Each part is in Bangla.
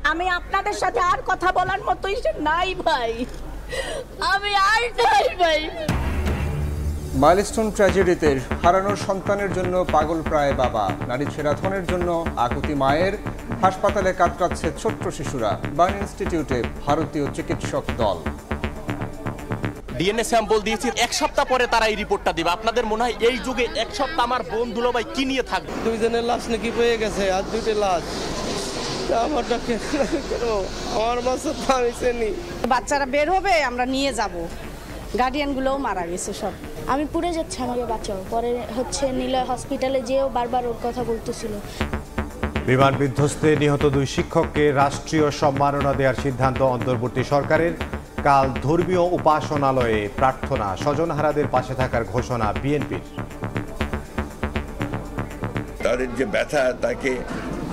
আমি আপনাদের সাথে আর কথা বলার মতোই নাই ভাই, আমি আর নাই ভাই। মাইলস্টোন ট্র্যাজেডিতে হারানোর সন্তানের জন্য পাগল প্রায় বাবা, নারী ছেঁড়াধনের জন্য আকুতি মায়ের, হাসপাতালে কাতরাচ্ছে ছোট্ট শিশুরা, বার্ন ইনস্টিটিউটে ভারতীয় চিকিৎসক দল। ডিএনএ স্যাম্পল দিয়েছি, এক সপ্তাহ পরে তারা এই রিপোর্টটা দিবে। আপনাদের মনে হয় এই যুগে এক সপ্তাহ আমার বোন দুলাভাই কি নিয়ে থাকবে? দুইজনের লাশ নাকি পেয়ে গেছে, আর দুইটা লাশ। আমারটা কেন আমার বাচ্চা তো আমি চিনি। বাচ্চারা বের হবে, আমরা নিয়ে যাব। গার্ডিয়ানগুলোও মারা গেছে সব। আমি পুড়ে যাচ্ছে আমাকে বাঁচাও। পরে নিলয় হসপিটালে যেও বারবার ওর কথা বলতেছিল। বিমান বিধ্বস্তে নিহত 2 শিক্ষককে রাষ্ট্রীয় সম্মাননা দেওয়ার সিদ্ধান্ত অন্তর্বর্তী সরকারের। কাল ধর্মীয় উপাসনালয়ে প্রার্থনা, স্বজনহারাদের পাশে থাকার ঘোষণা বিএনপির। তাদের যে ব্যথা, তাকে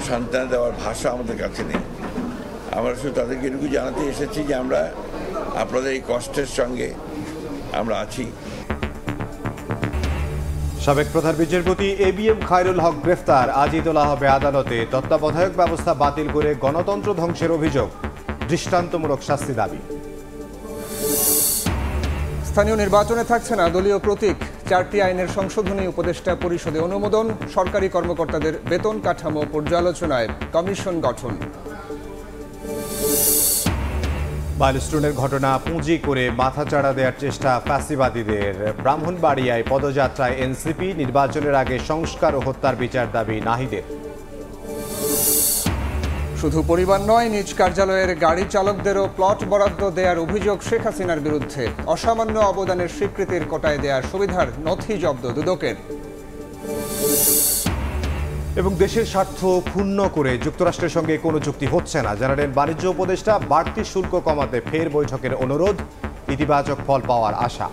সান্ত্বনা দেওয়ার ভাষা আমাদের কাছে নেই। আমরা শুধু তাদেরকে এটুকু জানাতে এসেছি যে আমরা আপনাদের এই কষ্টের সঙ্গে আমরা আছি। সাবেক প্রধান বিচারপতি এবিএম খায়রুল হক গ্রেফতার, আজই তোলা হবে আদালতে। তত্ত্বাবধায়ক ব্যবস্থা বাতিল করে গণতন্ত্র ধ্বংসের অভিযোগ, দৃষ্টান্তমূলক শাস্তি দাবি। স্থানীয় নির্বাচনে থাকছে না দলীয় প্রতীক, 4টি আইনের সংশোধনী উপদেষ্টা পরিষদে অনুমোদন, সরকারি কর্মকর্তাদের বেতন কাঠামো পর্যালোচনায় কমিশন গঠন। মাইলস্টোনের ঘটনা পুঁজি করে মাথাচাড়া দেওয়ার চেষ্টা ফ্যাসিবাদীদের। ব্রাহ্মণবাড়িয়ায় পদযাত্রায় এনসিপি, নির্বাচনের আগে সংস্কার ও হত্যার বিচার দাবি নাহিদের। শুধু পরিবার নয়, নিজ কার্যালয়ের গাড়ি চালকদেরও প্লট বরাদ্দ দেওয়ার অভিযোগ শেখ হাসিনার বিরুদ্ধে। অসামান্য অবদানের স্বীকৃতির কোটায় দেওয়ার সুবিধার নথি জব্দ দুদকের। এবং দেশের স্বার্থ ক্ষুণ্ণ করে যুক্তরাষ্ট্রের সঙ্গে কোনো চুক্তি হচ্ছে না, জানালেন বাণিজ্য উপদেষ্টা। বাড়তি শুল্ক কমাতে ফের বৈঠকের অনুরোধ, ইতিবাচক ফল পাওয়ার আশা।